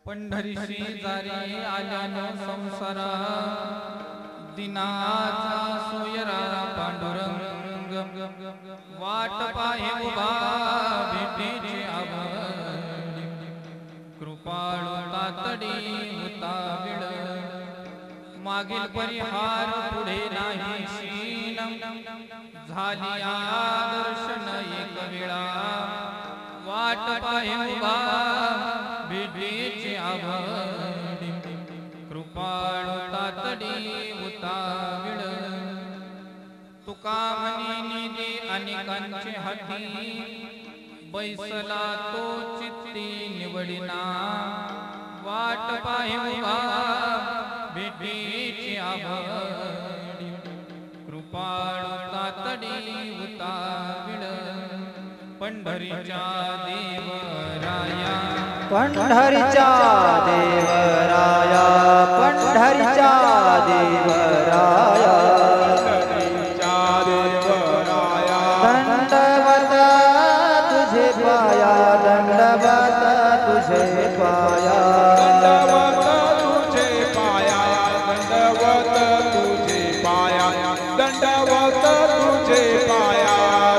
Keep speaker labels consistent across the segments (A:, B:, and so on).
A: पंढरीशी जारी आल्यानं संसारा दिनाचा सोयरा पांडुरंग वाट पाहे उभा भेटीची आवड कृपाळू तातडी होता विळ मागील परिहार पुढे नाही शीन झाली दर्शन एक वेळा वाट पाहे उभा भेटीची आवड कृपाळू तातडी होता विळ तुका म्हणी निधी अनेकांचे हाती बैसला तो चित्ती निवडिना वाट पाहे उभा भेटीची आवड कृपाळू तातडी होता विळ पंढरीच्या देवराया
B: पंढरीच्या देवराया पंढरीच्या देवराया दंडवत तुझे पाया दंडवत तुझे पाया
C: दंडवत तुझे पाया दंडवत तुझे पाया दंडवत तुझे पाया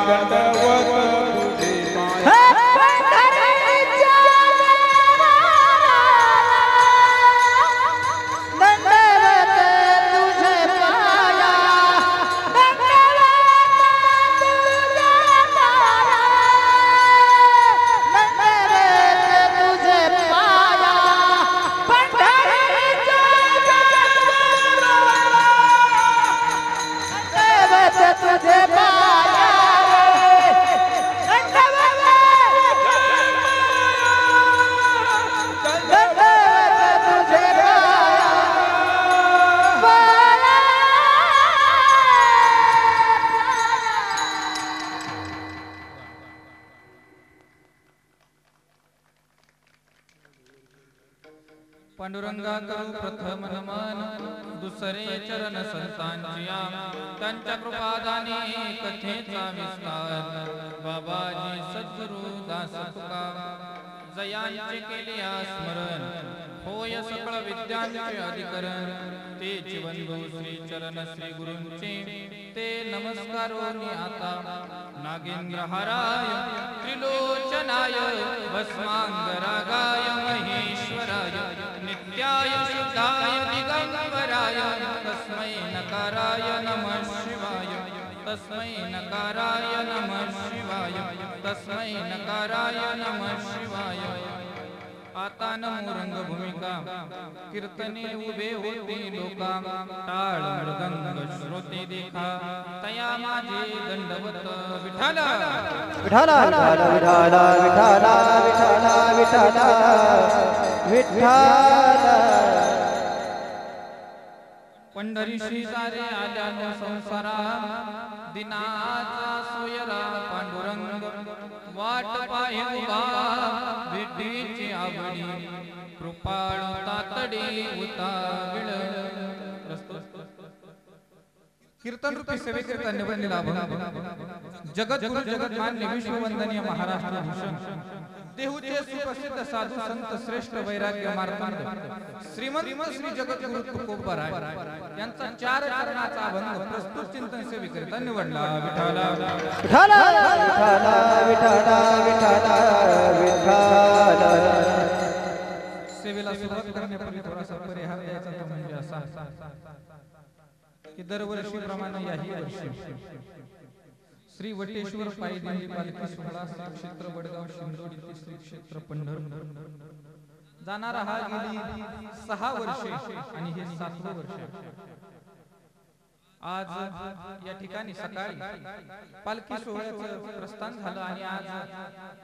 C: दंडवत तुझे पाया
A: पांडुरंगा करू प्रथम नमन दुसरे चरण संतांचिया त्यांच्या कृपादाने कथेचा विस्तार बाबाजी सद्गुरु दास तुका जयांचे केले स्मरण होय सकळ विद्यांचे अधिकरण तेच बंधू श्री चरण श्री गुरूंचे ते नमस्कारोनी आता नागेंद्र हाराय त्रिलोचनाय भस्मांगरागाय महेश्वराय नित्याय शुद्धाय दिगंबराय तस्मै नकाराय नमः शिवाय तस्मै नकाराय नमः शिवाय तस्मै नकाराय नमः शिवाय आता नमो रंगभूमिका कीर्तने उभे होते लोका टाळ मृदंग श्रोते देखा तया माझे दंडवत विठाला
B: विठाला विठाला विठाला विठाला विठाला विठाला
A: पंढरीशी सारे आल्यानं संसारा दिनाचा सोयरा पांडुरंग वाट पाहे उभा भेटीची आवडी कृपाळू तातडी होता विळ कीर्तन रूपी सेवेकरिता निवडलेला अभंग जगत गुरु जगत मान्य विश्ववंदनीय महाराष्ट्र भूषण देहूचे सुप्रसिद्ध साधू संत श्रेष्ठ वैराग्य मार्तंड श्रीमंत श्री जगत गुरु तुकोबराय यांचा 4 चरणाचा अभंग प्रस्तुत चिंतन सेवेकरिता निवडला विठाला
B: विठाला विठाला विठाला विठाला
A: सेवेला सुरुवात करण्यापूर्वी थोडासा परिहार द्यायचा तो म्हणजे असा की दरवर्षी प्रमाणे याही वर्षी श्री वटेश्वर पायी दिंडी पालखी सोहळा श्री क्षेत्र वडगाव शिंदोडी श्री क्षेत्र पंढरपूर जाणारा हा गेली 6 वर्षे आणि हे 7वे वर्ष आज या ठिकाणी सकाळी पालखी सोहळ्याचं प्रस्थान झालं आणि आज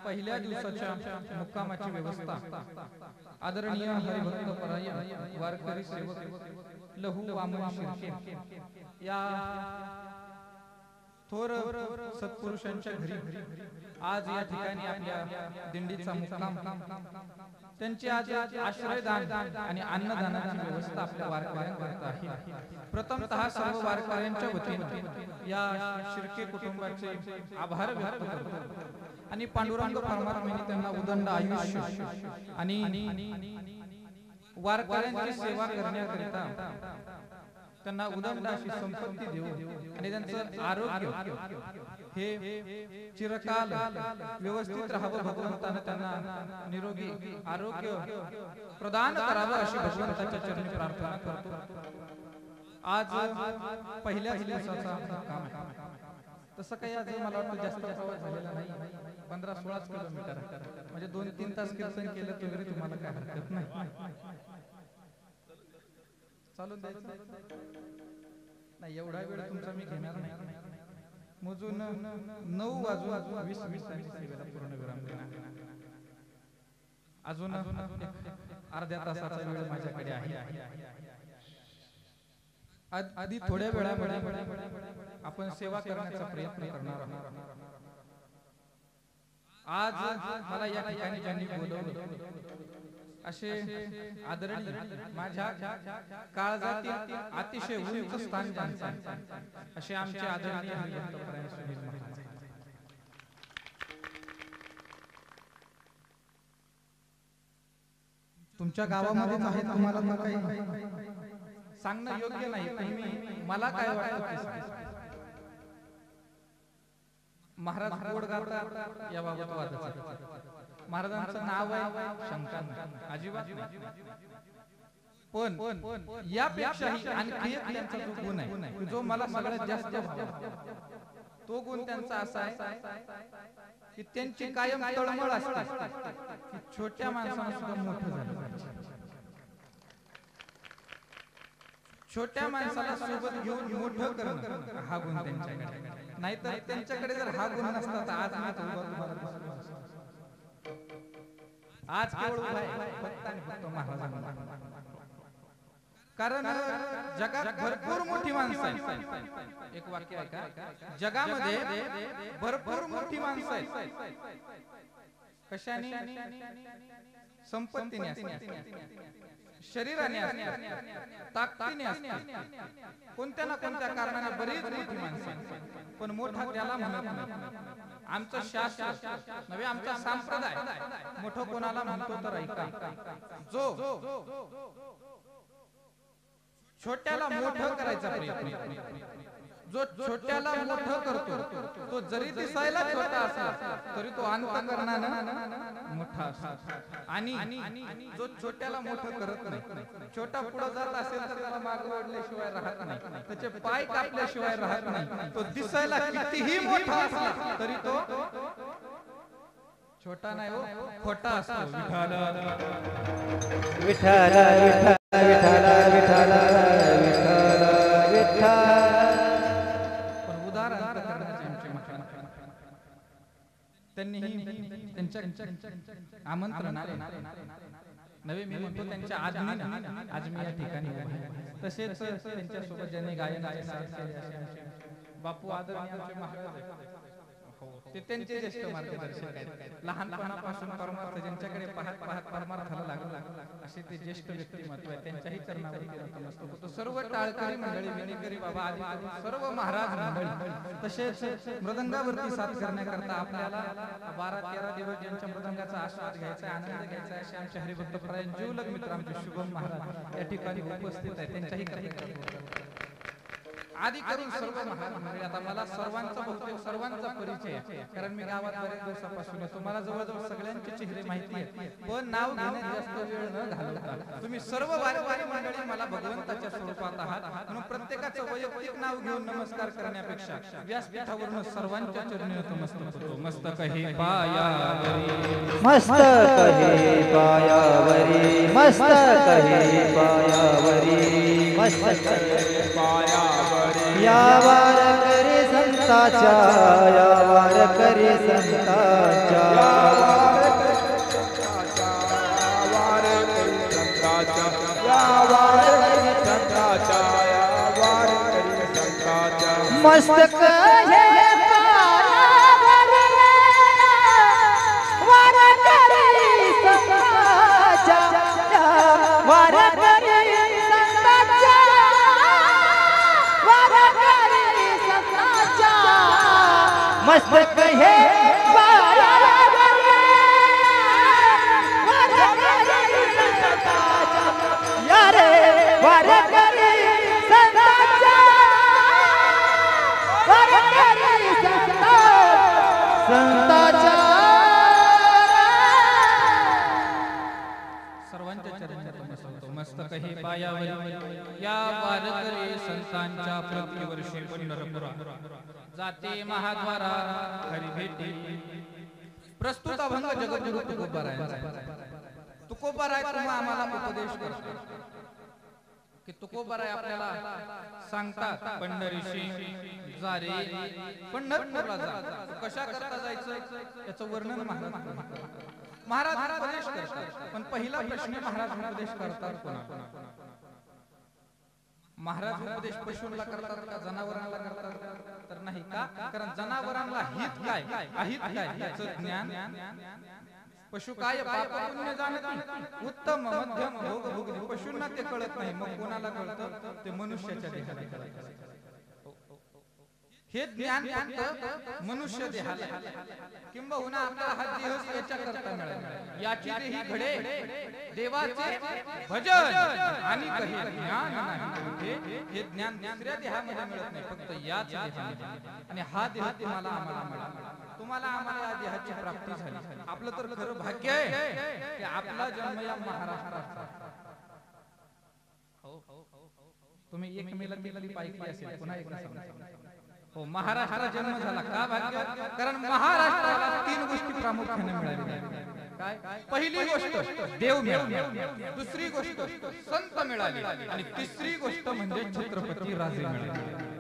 A: पहिल्या दिवसाच्या मुक्कामाची व्यवस्था आदरणीय हरिभक्त परायण वारकरी सेवक लहू वामन शिर्के या थोर सत्पुरुषांच्या घरी आज या ठिकाणी आपल्या दिंडीचा मुक्काम त्यांची आज आश्रयदान आणि अन्नदानाची व्यवस्था आपल्या वारकऱ्यांकरता आहे। प्रथमतः सर्व वारकऱ्यांच्या वतीने या शिर्के कुटुंबाचे आभार व्यक्त करतो आणि पांडुरंग परमात्म्याने त्यांना उदंड आयुष्य आणि वारकऱ्यांची सेवा करण्याकरिता त्यांना उदंड अशी संपत्ती देऊ आणि त्यांचं आरोग्य हे चिरकाल व्यवस्थित राहावं, भगवंतानं त्यांना निरोगी आरोग्य प्रदान करावं अशी भगवंताच्या चरणी प्रार्थना करतो. आज पहिल्याच दिवसाचा काम आहे. तसं काही आज मला वाटतं जास्त प्रवास झालेला नाही, 15-16 किलोमीटर, म्हणजे 2-3 तास कीर्तन केलं तरी तुम्हाला काय हरकत नाही. चालून नाही, एवढा वेळ तुमचा मी घेणार नाही. मोजून 9 वाजून 20 सेवेला पूर्ण विराम देणार. अजून अर्ध्या तासाचा वेळ माझ्याकडे आहे. आधी थोड्या वेळामध्ये आपण सेवा करण्याचा प्रयत्न करणार आहोत. आज मला या ठिकाणी ज्यांनी बोलवले असे आदरणीय, माझ्या काळजातील अतिशय उंच स्थान ज्यांचे असे आमचे आदरणीय हरिभक्त सुनील महाराज. तुमच्या गावामध्येच आहेत, तुम्हाला तर काही सांगणं योग्य नाही. तुम्ही मला काय वाटतं ते सांगा. महाराज गोड गातात याबाबत वादच. महाराजांचं नाव आहे शंका अजिबात नाही, पण यापेक्षाही आणखी एक त्यांचा जो गुण आहे, जो मला सगळ्यात जास्त तो गुण त्यांचा असा आहे की त्यांची कायम तळमळ असते की छोट्या माणसाला सुद्धा मोठं झालं पाहिजे. छोट्या माणसाला सोबत घेऊन मोठं करणं हा गुण त्यांच्याकडे. नाहीतर त्यांच्याकडे जर हा गुण नसता तर आज आज केवळ उभा आहे फक्त आणि फक्त महाराजांना. कारण जगात भरपूर मोठी माणसं आहेत. एक वाक्य आहे का, जगामध्ये भरपूर मोठी माणसं आहेत. कशाने? संपत्तीने असतात, शरीराने असतात, ताकदीने असतात, कोणत्या ना कोणत्या कारणाने बरीच मोठी माणसं. पण मोठा त्याला म्हणत नाही. आमचं शास्त्र नव्हे, आमचा संप्रदाय मोठं कोणाला म्हणतो तर ऐका, जो छोट्याला मोठं करायचा प्रयत्न, जो छोट्याला मोठं करतो तो जरी दिसायला छोटा असला तरी तो अंतःकरणानं मोठा असतो. आणि जो छोट्याला मोठं करत नाही, छोटा पुढे जात असेल तर त्याला मागे ओढल्याशिवाय राहत नाही, त्याचे पाय कापल्याशिवाय राहत नाही. तो दिसायला कितीही मोठा असला तरी तो छोटा नाही, हो खोटा असतो.
B: विठ्ठल विठ्ठल विठ्ठल विठ्ठल विठ्ठल विठ्ठल.
A: पण उदाहरण त्यांनी त्यांच्या आमंत्रणाने नवे, मी म्हणतो त्यांच्या आजमी या ठिकाणी. तसेच त्यांच्या सोबत ज्यांनी गायनाचे साथ केले बापू आदरणीय आमचे महाराज, ते त्यांचे ज्येष्ठ मार्गदर्शक आहेत. लहानपणापासून परमार्थ ज्यांच्याकडे पाहत पाहत परमार्थाला लागला असे ते ज्येष्ठ व्यक्तिमत्व आहे. त्यांच्याही चरणावरती नतमस्तक होतो. सर्व टाळकरी मंडळी, विणेकरी बाबा आदी सर्व महाराज मंडळी, तसेच मृदंगावरती साथ करण्याकरता आपल्याला 12-13 दिवस ज्यांच्या मृदंगाचा आस्वाद घ्यायचा, आनंद घ्यायचा असे आमचे हरिभक्त परायण जीवलग मित्र आमचे शुभम महाराज या ठिकाणी उपस्थित आहेत. त्यांच्याही काही आधी करून सर्व महाराज मंडळी. आता मला सर्वांचा बहुतेक सर्वांचा परिचय आहे, कारण मी गावात बऱ्याच दिवसापासून आहे. तुम्हाला जवळजवळ सगळ्यांचे चेहरे माहिती आहेत, पण नाव घेण्यात जास्त वेळ न घालवता तुम्ही सर्व वारकरी मंडळी मला भगवंताच्या स्वरूपात आहात, म्हणून प्रत्येकाचं वैयक्तिक नाव घेऊन नमस्कार करण्यापेक्षा व्यासपीठावरून सर्वांच्या चरणी नतमस्तक होतो. मस्तक हे पायावरी,
B: मस्तक हे पायावरी, मस्तक हे पायावरी, मस्तक हे पायावरी. या वारकरी संताच्या, या वारकरी संताच्या, मस्तक हे वारकरी संताच्या, वारकरी मस्तक हे पायावरी, वारकरी संताच्या,
A: सर्वांच्या चरणी नमस्कार मस्तक हे पायावर या वारकरी संतांच्या प्रतिवर्षी पंढरपुरा जाते महाद्वारा हरी भेटी प्रस्तुत अभंग जगद्गुरु तुकोबाराय तुम्हा आम्हाला उपदेश करतात की तुकोबाराय आपल्याला सांगतात पंढरीशी जा रे पंढरपूरला जा कशा करता जायचं याचं वर्णन महाराज उपदेश करतात पण पहिला प्रश्न महाराज उपदेश करतात कोणाला महाराज उपदेश पशूंना करतात का जनावरांना करतात तर नाही का कारण जनावरांना हित काय अहित काय याचं ज्ञान पशु काय पाप पुण्य जाणत उत्तम मध्यम भोग भोग पशूंना ते कळत नाही मग कोणाला कळतं ते मनुष्याच्या देहाला कळतं हे ज्ञान फक्त मनुष्य देहाला किंबहुना आपल्याला हा देह याच्या करता मिळाला याची देही घडे देवाचे भजन आणि काही ज्ञान नाही हे ज्ञान दुसऱ्या देहामध्ये मिळत नाही फक्त याच देहामध्ये आणि हा देह तुम्हाला आम्हाला मिळाला तुम्हाला आम्हाला या देहाची प्राप्ती झाली आपलं तर खरं भाग्य आहे की आपला जन्म या महाराष्ट्रात तुम्ही एक मेला तिथली पाहिली असेल पुन्हा एकदा सांगतो हो महाराष्ट्रात जन्म झाला का भाग्य कारण महाराष्ट्राला तीन गोष्टी प्रामुख्याने मिळाल्या काय पहिली गोष्ट देव मिळाला दुसरी गोष्ट संत मिळाले आणि तिसरी गोष्ट म्हणजे छत्रपती राजे मिळाले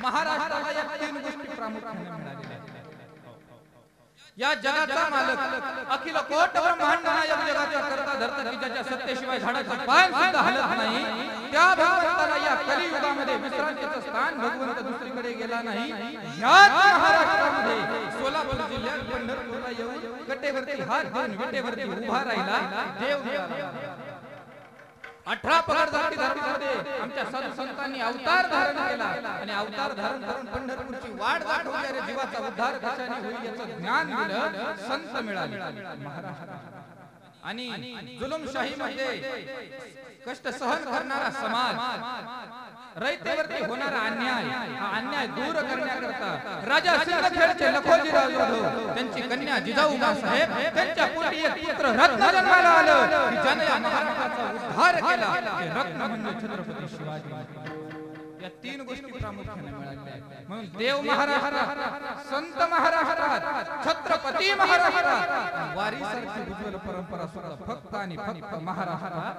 A: महाराष्ट्राला या तीन गोष्टी प्रामुख्याने मिळालेल्या या जगाचा मालक अखिल कोट ब्रह्मांड नायक जगाचा करता धरता की ज्याच्या सत्तेशिवाय झाडाचं पान सुद्धा हलत नाही त्या भगवंताला या कलियुगामध्ये विश्रांतीचं स्थान भगवंत दुसरीकडे गेला नाही याच महाराष्ट्रामध्ये सोलापूर जिल्ह्यात पंढरपूरला येऊन कटेवरती हात देऊन विटेवरती उभा राहिला देव 18 पगड जाती धर्मामध्ये आमच्या साधू संतांनी अवतार धारण केला आणि अवतार धारण करून पंढरपूरची वाट दाखवली अरे जीवाचा उद्धार कशाने होईल याचं ज्ञान दिलं संत मिळाले आणि जुलुमशाहीमध्ये कष्ट सहन करणारा समाज रयतेवरती होणारा अन्याय हा अन्याय दूर करण्याकरता राजा सिंदखेडचे लखोजीराव जाधव त्यांची कन्या जिजाऊबा साहेब त्यांच्या पोटी एक पुत्र रत्न जन्माला आलं की ज्याने या महाराष्ट्राचा उद्धार केला ते रत्न म्हणजे छत्रपती शिवाजी या तीन गोष्टी प्रामुख्याने मिळाल्या म्हणून देव महाराष्ट्रात संत महाराष्ट्रात छत्रपती महाराष्ट्रात वारी सारखी उज्ज्वल परंपरा सुद्धा फक्त आणि फक्त महाराष्ट्रात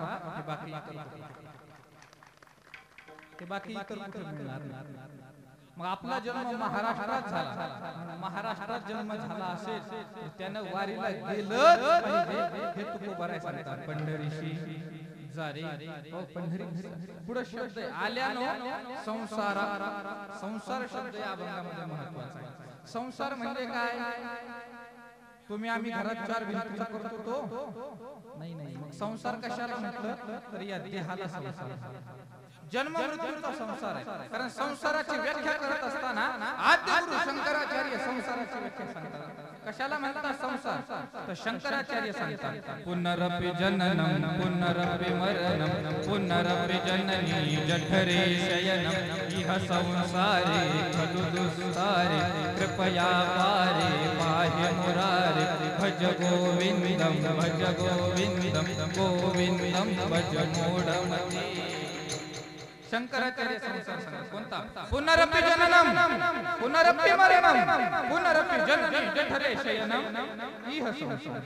A: हे बाकी इतर कुठे मिळणार नाही मग आपला जन्म महाराष्ट्रात झाला महाराष्ट्रात जन्म झाला असेल त्यानं वारीला गेलं हे तुकोबाराय सांगतात पंढरीशी जा रे हो पंढरी पुढे शब्द आल्यानो संसार संसार शब्द या अभंगामध्ये महत्त्वाचा आहे संसार म्हणजे काय तुम्ही आम्ही घरात चार भिंतीचा करतो तो नाही मग संसार कशाला म्हटलं तर या देहाला संसार जन्म मृत्यूचा संसार आहे कारण संसाराची व्याख्या करत असताना आद्यगुरु शंकराचार्य संसाराची व्याख्या सांगतात कशाला म्हणतात संसार तर शंकराचार्य सांगतात पुनरपि जननम पुनरपि मरणम पुनरपि जननी जठरे शयनम इह संसारे खलु दुस्सारे कृपया पारे पाहि मुरारे भज गोविंदम गोविंदम भज मूढमते शंकराचार्य संसार सांगतात कोणता पुनरपि जननम पुनरपि मरणम पुनरपि जननी जठरे शयनम इह संसार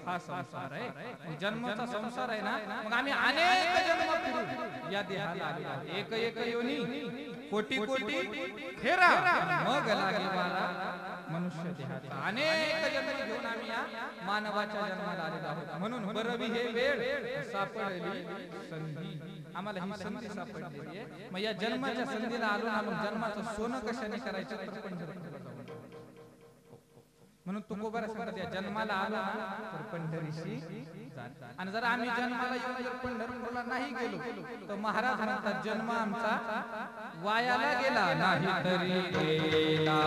A: हा संसार आहे जन्माचा संसार आहे ना मग आम्ही अनेक जन्म फिरू या देहाला आले एक एक योनी कोटी कोटी फेरा मग लागे मला मनुष्य देहाचा अनेक जन्म घेऊन आम्ही या मानवाच्या जन्माला आलेलो आहोत म्हणून बरवी हे वेळ सापडली संधी आम्हाला ही संधी सापडली आहे मग या जन्माच्या संधीला आलो जन्माचं सोनं कशाने करायचं तर पंढरपूरला जाऊन म्हणून तुकोबाराय सांगतात या जन्माला आलो तर पंढरीशी आणि जर आम्ही जन्माला येऊन जर पंढरपूरला नाही गेलो तर महाराज म्हणतात जन्म आमचा वायाला गेला नाही तरी गेला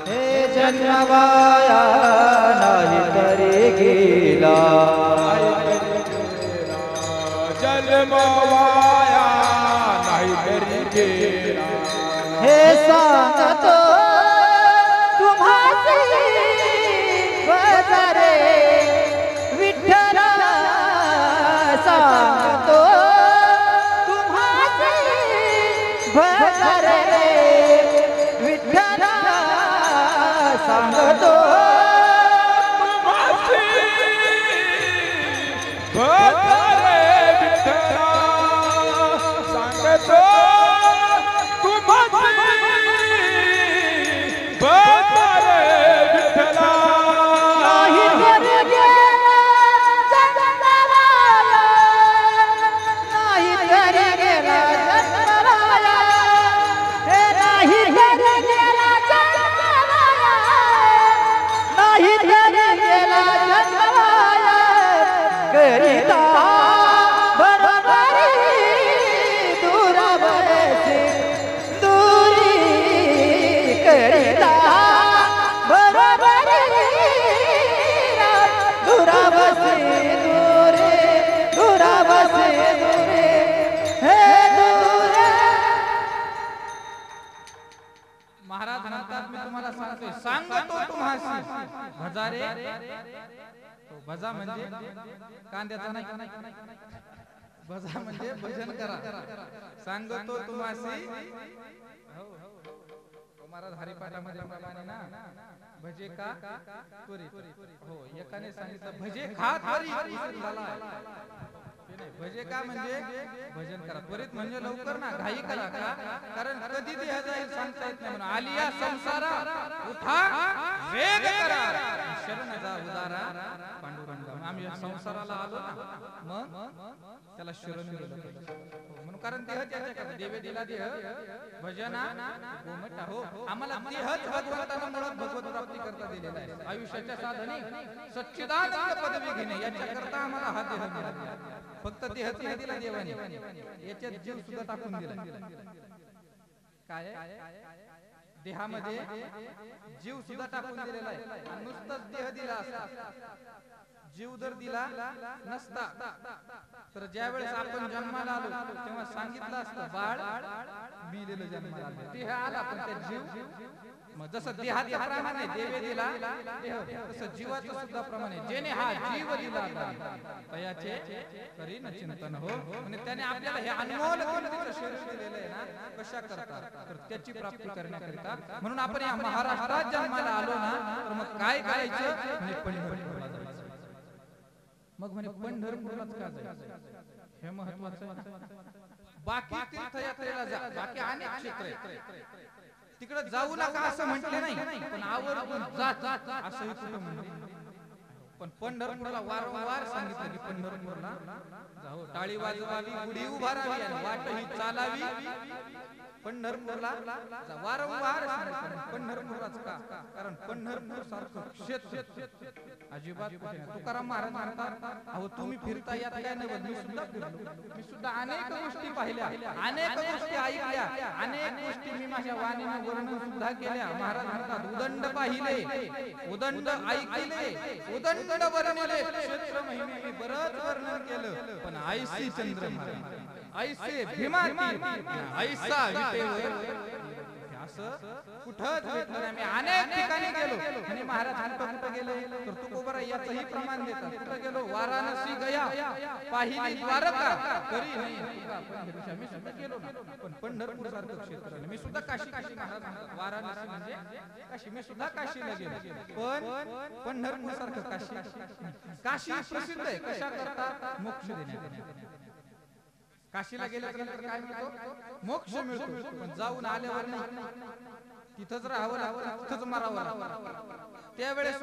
B: हे जन्म वाया नाही तरी गेला
C: जन्म वाया नाही तरी गेला
B: हे सांगतो तुम्हासी वजरे विठ्ठल सांगतो
C: तुम्हासी भजरे विठ्ठला सांगतो तुम्हासी भजरे विठ्ठला
B: नाही घरी गेला जगदवाया नाही घरी गेला जगदवाया हे नाही घरी गेला जगदवाया नाही घरी गेला जगदवाया करिता बरोबरी दूरा बसे दूरी करिता बरोबरी दूरा बसे दूरे दूरा बसे दूरे हे दूरे
A: महाराज म्हणतात मी तुम्हाला सांगतोय सांगतो तुम्हासी भजारे तो भजा म्हणजे कांद्याचा नाही भजा म्हणजे भजन करा सांगतो तुम्हासी महाराज हरिपाठामध्ये प्रमाणे ना भजे का त्वरित हो एकाने सांगितलं भजे खा त्वरित झाला भजे का म्हणजे भजन करा त्वरित म्हणजे लवकर ना घाई करा का कारण कधी देह जाईल सांगता येत नाही म्हणून आलिया संसारा उठा वेग करा शरण जा उदारा पांडुरंग आम्ही संसाराला आलो ना मग त्याला शरण दिलं म्हणून कारण देह त्याच्याकडे देवे दिला देह भजना गोमटा हो आम्हाला देहच भगवंताला मुळात भगवत प्राप्ती करता दिलेला आहे आयुष्याच्या साधने सच्चिदानंद पदवी घेणे याच्याकरता आम्हाला हा देह मिळाला फक्त देहच नाही दिला देवाने याच्यात जीव सुद्धा टाकून दिला काय देहामध्ये जीव सुद्धा टाकून दिलेला आहे आणि नुसताच देह दिला असता जीव जर दिला नसता तर ज्या वेळेस आपण जन्माला आलो तेव्हा सांगितलं असतं बाळ मेलेलं जन्माला आलं देह आला पण त्या जीव मग जसं देहाच्या प्रमाणे देवे दिला तसं जीवाचं सुद्धा प्रमाणे जेने हा जीव दिला तयाचे करी न चिंतन हो म्हणजे त्याने आपल्याला हे अनमोल किमतीचं शरीर दिलेलं आहे ना कशा करता तर त्याची प्राप्ती करण्याकरिता म्हणून आपण या महाराष्ट्रात जन्माला आलो ना तर मग काय करायचं म्हणजे पंढरपूरला जायचं मग म्हणे पंढरपूरलाच का जायचं हे महत्वाचं बाकी तीर्थयात्रेला जा बाकी अनेक क्षेत्र आहेत तिकडे जाऊ नका असं म्हटले नाही पण आवर्जून जा असंही कुठं म्हणले पण पंढरपूरला वारंवार सांगितलं की पंढरपूरला जाऊ टाळी वाजवावी गुढी उभारावी आणि वाटही चालावी पंढरपूरला वारंवार पंढरपूरलाच का कारण पंढरपूर सारखं क्षेत्र अजिबात तुकाराम महाराज म्हणतात अहो तुम्ही फिरता यात काय नाही मी सुद्धा फिरलो मी सुद्धा अनेक गोष्टी पाहिल्या अनेक गोष्टी ऐकल्या अनेक गोष्टी मी माझ्या वाणीने वर्णन सुद्धा केल्या महाराज म्हणतात उदंड पाहिले उदंड ऐकले उदंड वर्णले क्षेत्र महिमे मी बरंच वर्णन केलं पण ऐसी चंद्र ऐसे भीमाती ऐसा विटेवर असं कुठंच भेटलं नाही मी अनेक ठिकाणी गेलो आणि महाराज कुठं गेले तर तुकोबरा याचंही प्रमाण देतात कुठं गेलो वाराणसी गया पाहिली द्वारका तरी नाही मी सुद्धा गेलो ना पण पंढरपूर सारखं क्षेत्र मी सुद्धा काशी महाराज म्हणतात वाराणसी म्हणजे काशी मी सुद्धा काशीला गेलो पण पंढरपूर सारखं काशी प्रसिद्ध आहे कशा करता मोक्ष देण्यासाठी काशीला गेल्यानंतर काय मिळतो मोक्ष मिळतो पण जाऊन आल्यावर नाही तिथंच राहावं लागतं तिथंच मरावं लागतं त्यावेळेस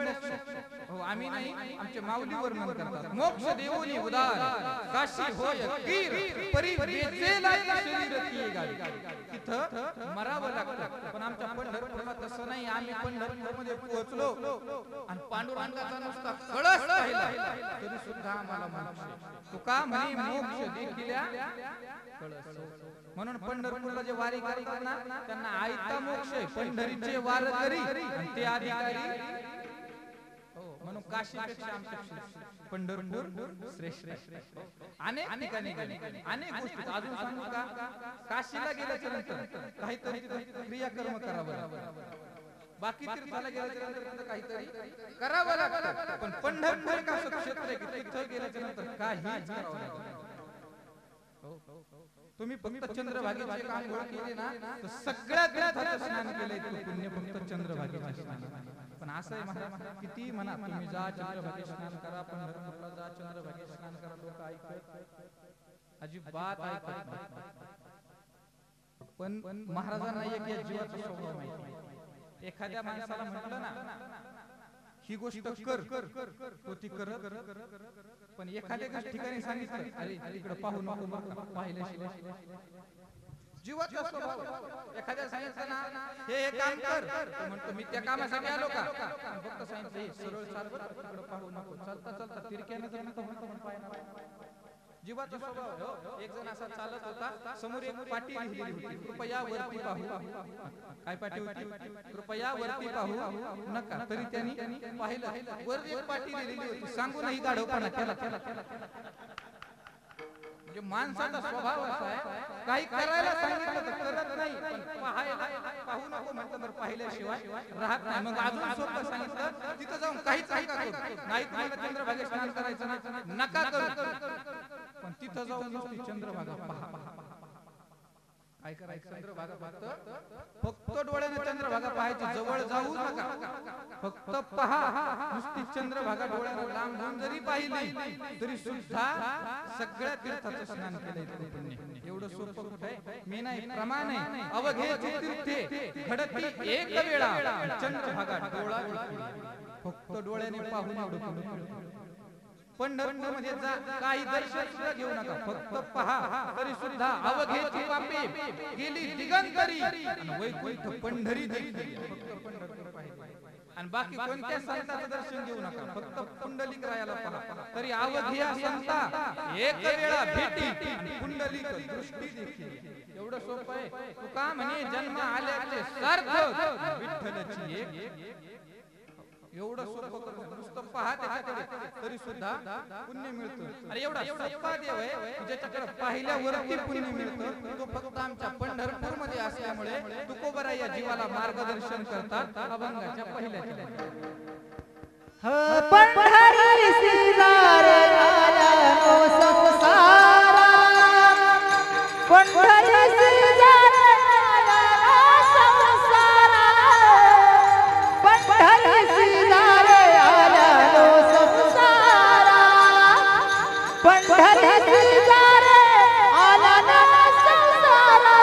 A: हो आम्ही नाही आमचे माऊली वर्णन करतात मोक्ष देवोनी उदार काशी होय कीर परी वेचेला शरीर ती गाडी तिथं मरावं लागतं पण आमच्या पंढरपूरला तसं नाही आम्ही पंढरपूरमध्ये पोहोचलो आणि पांडुरंगाचा नुसता कळस पाहिला तरी सुद्धा आम्हाला मोक्ष तुका म्हणे मोक्ष देखील म्हणून पंढरपूरला जे वारी करतात ना त्यांना आयता मोक्ष आहे पंढरीचे वारकरी आणि ते अधिकारी म्हणून काशीपेक्षा आमच्या पंढरपूर श्रेष्ठ अनेक ठिकाणी अनेक गोष्टी अजून सांगू का काशीला गेल्याच्या नंतर काहीतरी क्रियाकर्म करावं बाकी तीर्थाला गेल्याच्या नंतर काहीतरी करावं लागतं पण पंढरपूर एक असं क्षेत्र आहे की तिथं गेल्याच्या नंतर काहीच करावं लागतं तुम्ही फक्त चंद्रभागेचे काम केले ना तर सगळ्या तीर्थाचं स्नान केलंय पुण्य फक्त चंद्रभागेच्या स्नानाने पण असं आहे महाराज, किती म्हणा तुम्ही जा चंद्रभागेत स्नान करा, पंढरपूरला जा चंद्रभागेत स्नान करा, लोक ऐकत अजिबात ऐकत नाही. पण महाराजांना एक या जीवाचा स्वभाव माहिती. एखाद्या माणसाला म्हटलं ना ही गोष्ट कर, तो ती करत. पण एखाद्या ठिकाणी सांगितलं अरे इकडे पाहू नको बरं का, पाहिल्याशिवाय जीवाचा स्वभाव. एखाद्या सांगितलं ना हे काम कर, तो म्हणतो मी त्या कामासाठी आलो का. फक्त सांगितलं हे सरळ चाल बरं, इकडे पाहू नको. चालता चालता तिरक्याने जर तो म्हणतो पाहिजे. जीवाचा स्वभाव. एक जण असा चालत होता, समोर एक पाटी लिहिलेली होती, कृपया वरती पाहू. काय पाटी होती? कृपया वरती पाहू नका. तरी त्यांनी पाहिलं, वर एक पाटी लिहिलेली होती. सांगूनही गाढवपणा केला. म्हणजे माणसाचा स्वभाव असा आहे, काही करायला सांगितलं तर करत नाही, पण पाहू नको म्हटलं तर पाहिल्याशिवाय राहत नाही. मग अजून सोपं सांगितलं, तिथं जाऊन काहीच नाही तुम्हाला चंद्रभागेत स्नान करायचं नका करू, पण तिथं जाऊन नुसती चंद्रभागा पहा. काय करायचं? चंद्रभागा फक्त डोळ्याने चंद्रभागा पाहायची, जवळ जाऊ नका, फक्त पहा. नुसती चंद्रभागा डोळ्याने लांबून जरी पाहिली तरी सुद्धा सगळ्या तीर्थाचं स्नान केलंय. एवढं सोपं कुठे आहे? मी नाही, प्रमाण आहे. अवघे तीर्थे घडती एक वेळा, चंद्रभागा डोळा फक्त डोळ्याने पाहून एवढं. पंढरपूर मध्ये जा, काही दर्शन सुद्धा घेऊ नका, फक्त पहा. तरी सुद्धा अवघेची पापे गेली दिगंतरी, वैकुंठ पंढरी देखील. फक्त पंढरपूर पाहिजे. आणि बाकी कोणत्या संताचं दर्शन घेऊ नका, फक्त पुंडलिक रायाला पहा. तरी अवघ्या संता एक वेळा भेटी आणि पुंडलिक दृष्टी देखील. एवढं सोपं आहे. तुका म्हणे जन्म आल्याचे सार्थ विठ्ठलाची एक. एवढं सोपं करून नुसतं पहा त्याच्याकडे, तरी सुद्धा पुण्य मिळतं. अरे एवढा सोपा देव आहे, ज्याच्याकडे पाहिल्यावरती पुण्य मिळतं. तो फक्त आमच्या पंढरपूर मध्ये असल्यामुळे तुकोबरा या जीवाला मार्गदर्शन करतात. अभंगाच्या पहिल्या
B: पंढरी सिंगारे आला नो संसारा, पंढरी सिंगारे आला नो संसारा, पंढरी सिंगारे आला नो संसारा, पंढरी सिंगारे आला नो संसारा.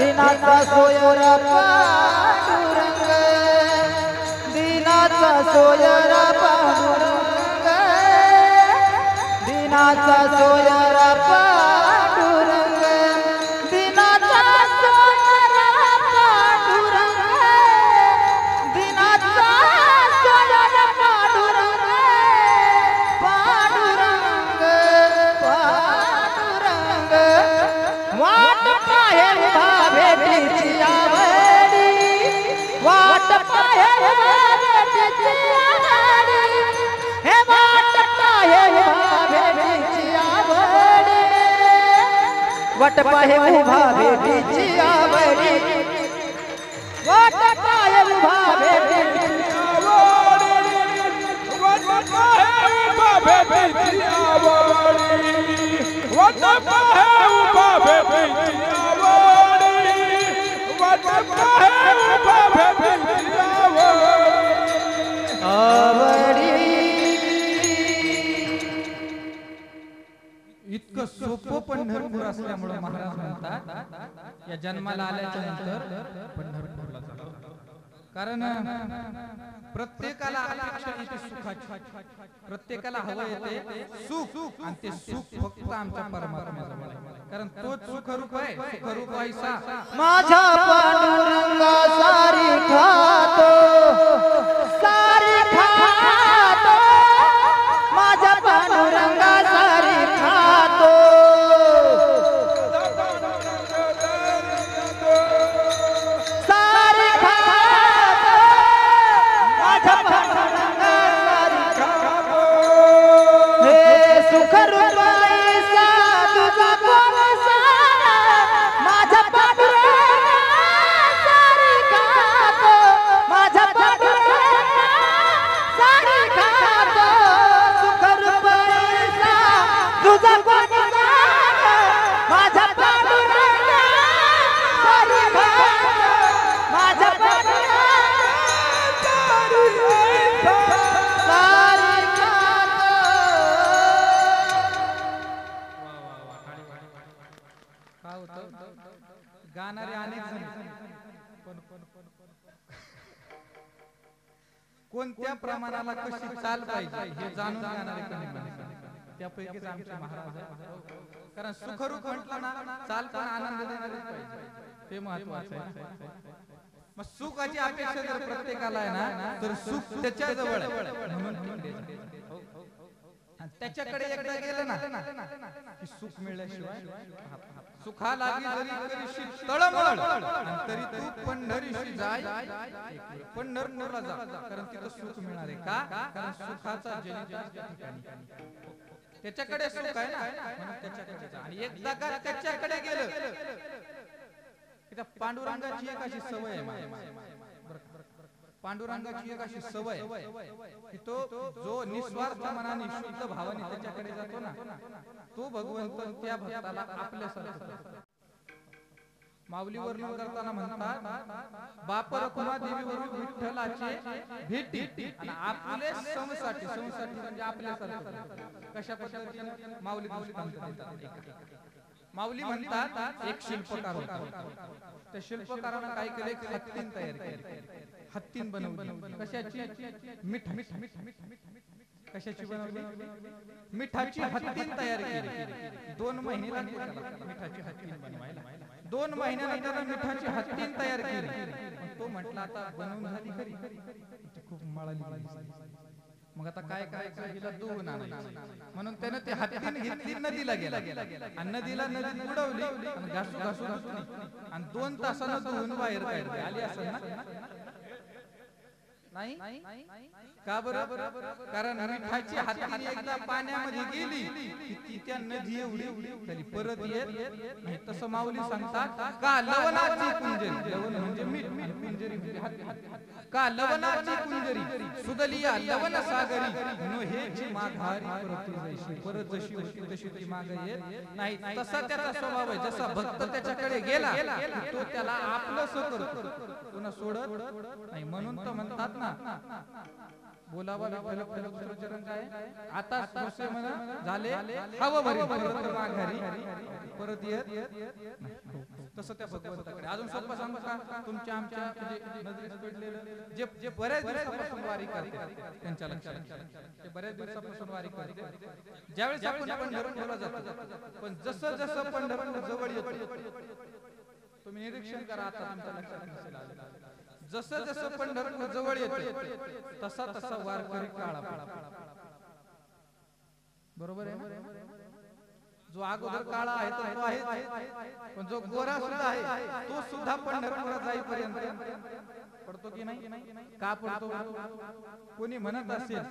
B: दीनाचा सोयरा पांडुरंग, दीनाचा सोयरा पांडुरंग, दीनाचा सोयरा पांडुरंग, दीनाचा सोयरा पांडुरंग, दीनाचा सोयरा पांडुरंग, पांडुरंग पांडुरंग. वाट पाहे भेटीची आवडी, वाट पाहे भेटीची आवडी, हे वाट पाहे भेटीची आवडी, वाट पाहे उभा भेटीची आवडी, वाट पाहे उभा भेटीची आवडी,
C: वाट पाहे उभा भेटीची आवडी, वाट पाहे उभा भेटीची
A: इतकं या जन्माला आल्याच्या नंतर पंढरपूरला जातात. कारण प्रत्येकाला अपेक्षा येते सुखाची, प्रत्येकाला हवं येते सुख, आणि ते सुख फक्त आमच्या परमात्म्याजवळ आहे. कारण तोच सुखरूप आहे, सुखरूप ऐसा
B: माझ्या पांडुरंगा सारी खातो, सारी खातो, माझ्या पांडुरंगा सारी खातो, सारी खातो, माझ्या पांडुरंगा सारी खातो. हे सुखरूप ऐसा तुझा कोण सारा, माझ्या पांडुरंगा सारी खातो, माझ्या पांडुरंगा सारी खातो. सुखरूप ऐसा तुझा कोण सारा, माझ्या पांडुरंगा सारी खातो, माझ्या पांडुरंगा सारी खातो.
A: काय होतं, गाणारे अनेक जण पण कोणत्या प्रमाणाला कशी चाल पाहिजे हे जाणून गाणारे कमी माणसं. त्यापैकीच आमचे महाराज आहेत. कारण सुखरूप म्हटलं ना, चाल पण आनंद देणारी पाहिजे, ते महत्वाचं आहे. मग सुखाची अपेक्षा जर प्रत्येकाला आहे ना, तर सुख त्याच्या जवळ आहे, म्हणून तिकडे जा. आणि त्याच्याकडे एकदा गेलं ना की सुख मिळल्याशिवाय सुखा लागी जरी करीशी तळमळ, आणि तरी तू पंढरीशी जाय, पंढरपूरला जा, कारण तिथं सुख मिळणार आहे. का? कारण सुखाचा जनिता त्या ठिकाणी, त्याच्याकडे सुख आहे ना, म्हणून त्याच्याकडे जा. आणि एकदा का त्याच्याकडे गेलं की त्या पांडुरंगाची एक अशी सवय आहे, पांडुरंगाची एक अशी सवय की तो जो निस्वार्थ मनाने शुद्ध भावाने त्याच्याकडे जातो ना, तो भगवंत त्या भक्ताला आपल्यासारखं करतो. माऊली वर्णन करताना म्हणतात, बाप रखुमा देवीवरून विठ्ठलाचे भेटी आणि आपले समसाठी, समसाठी म्हणजे आपल्यासारखं. कशा पद्धतीने माऊली दृष्टांत देतात. माऊली म्हणतात, एक शिल्पकार होता, त्या शिल्पकारानं काय केलं, एक हत्तीन तयार केली, हत्तीन बनवली. कशाची? कशाची बनवली? मिठाची हत्तीन तयार केली. 2 महिने लागले त्याला मिठाची हत्तीन बनवायला. 2 महिन्यानंतर मिठाची हत्तीन तयार केली. तो म्हटला, आता बनवून झाली खरी, खूप मळाली. मग आता काय करायचं, हिला धुवून आणायचं. म्हणून त्यानं ती हत्तीन घेतली, नदीला गेला, आणि नदीला नदीत बुडवली, आणि घासू घासू घासून आणि 2 तासानं धुवून बाहेर काढली. आली असेल ना? नाही का बरं? कारण मिठाची हत्ती एकदा पाण्यामध्ये गेली की ती त्या नदी एवढी खाली परत येत नाही. तसं माऊली सांगतात, का लवणाची कुंजरी, लवण म्हणजे मीठ, कुंजरी म्हणजे हत्ती. का लवणाची कुंजरी सुदलिया लवण सागरी, म्हणून हेची माघारी परत जैशी, परत जशी होती तशी ती मागे येत नाही. तसा त्याचा स्वभाव आहे. जसा भक्त त्याच्याकडे गेला तो त्याला आपलंसं करतो, पुन्हा सोडत नाही. म्हणून तर म्हणतात ना, बोलावा विठ्ठल चरण काय, आता सोसे म्हणा झाले हवं भरी, परत माघारी परत येत. तसं त्या भगवंताकडे. अजून सोपं सांगू का, तुमच्या आमच्या नजरेत पडलेलं जे बऱ्याच दिवसापासून वारी करते त्यांच्या लक्षात, ते बऱ्याच दिवसापासून वारी करते. ज्यावेळेस आपण पंढरपूरला जातो, पण जसं जसं पंढरपूर जवळ येतो, तुम्ही निरीक्षण करा, आता तुमच्या लक्षात नसेल आलं, जसं जसं पंढरपूर जवळ येतो तसा तसा वारकरी काळा पडतो. बरोबर आहे? जो अगोदर काळा आहे तर तो आहे, पण जो गोरा सुद्धा आहे तो सुद्धा पंढरपूरला जाईपर्यंत पडतो की नाही? का पडतो? कोणी म्हणत असेल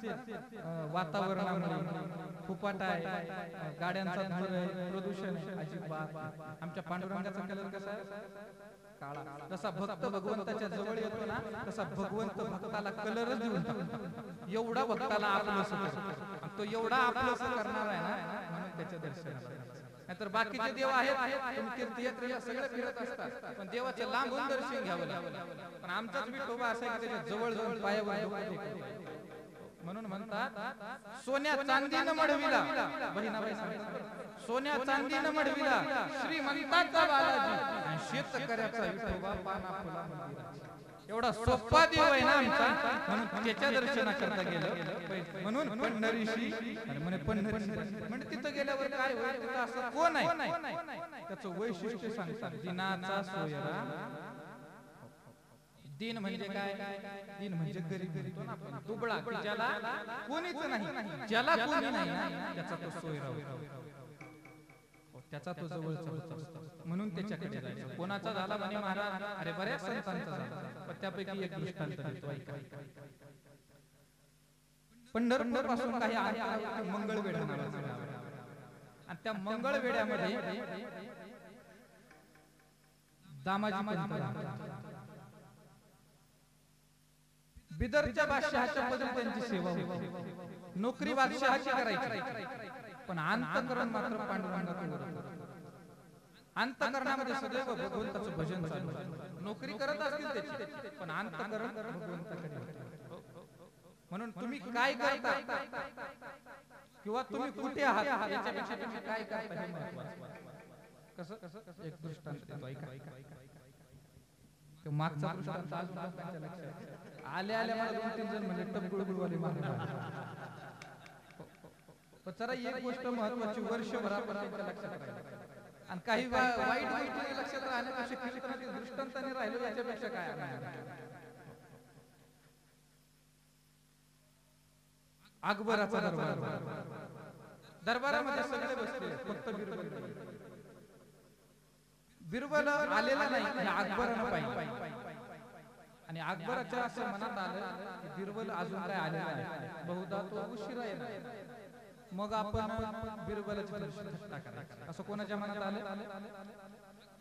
A: वातावरणामुळे, फुपाटा आहे, गाड्यांचा धूर आहे, प्रदूषण आहे. अजिबात. आमच्या पांडुरंगाचा कलर कसा आहे? काळा. जसा भक्त भगवंताच्या जवळ येतो ना, तसा भगवंत भक्ताला कलरच देऊन टाकतो. एवढा भक्ताला आपलंसं करतो, तो एवढा आपलंसं करणार आहे ना, म्हणून त्याच्या दर्शनाला. नाहीतर बाकीचे देव आहेत, तुम्ही तीर्थयात्रेला सगळे फिरत असतात, पण देवाचं लांबून दर्शन घ्यावं लागतं. पण आमचाच विठोबा असा आहे की त्याच्या जवळ जाऊन पायावर डोकं टेकतो. म्हणून म्हणतात सोन्या चांदीनं मढविला, बहिणाबाई सांगतात सोन्या चांदीनं मढविला श्रीमंताचा बालाजी आणि शेतकऱ्याचा विठोबा पाना फुला मंदिराची. एवढा सोपा देव आहे ना आमचा, म्हणून त्याच्या दर्शनाकरता गेलं. म्हणून पंढरीशी म्हणे पंढरी म्हणजे तिथं गेल्यावर काय होईल, तिथं असं कोण आहे त्याचं वैशिष्ट्य सांगतात. दिनाचा सोयरा. दिन म्हणजे काय, दिन म्हणजे गरीब म्हणतो ना आपण, दुबळा की ज्याला कोणीच नाही, ज्याला कोणी नाही ना त्याचा तो सोयरा होतो, त्याचा तो जवळचा होतो. म्हणून त्याच्याकडे जायचं. कोणाचा झाला म्हणे महाराज, अरे बऱ्याच संतांचा झाला, पण त्यापैकी एक दृष्टांत देतो ऐका. पंढरपूर पासून काही मंगळवेढा नावाचं गाव आहे. आणि त्या मंगळवेढ्यामध्ये दामाजी पंत बिदरच्या बादशहाच्या पदरी त्यांची सेवा होती. नोकरी बादशहाची करायची, पण अंतःकरण मात्र पांडुरंगाकडे होतं. अंतःकरणामध्ये सदैव भगवंताचं भजन चालू आहे. नोकरी करत असतील त्याची, पण अंतःकरण भगवंताकडे होतं. म्हणून तुम्ही काय करता किंवा तुम्ही कुठे आहात याच्यापेक्षा तुम्ही काय करता हे महत्त्वाचं. कसं एक दृष्टांत देतो ऐका. तो मागचा दृष्टांत आज लोकांच्या लक्षात आल्या मला 2-3 जण म्हणजे टपगुळगुळवाले मागे जरा एक गोष्ट महत्वाची वर्षभरापर्यंत लक्षात राहील. आणि काही वाईट गोष्टी लक्षात राहण्यापेक्षा दृष्टांताने राहिलो याच्यापेक्षा काय. अकबराचा दरबार, दरबारामध्ये सगळे बसले, फक्त बिरबल आलेला नाही, अकबरानं पाहिजे. आणि अकबराच्या असं मनात आलं की बिरबल अजून काय आलेला आहे, बहुधा तो उशिरा येणार. मग आपण बिरबलाची थट्टा करायची, असं कोणाच्या मनात आलं,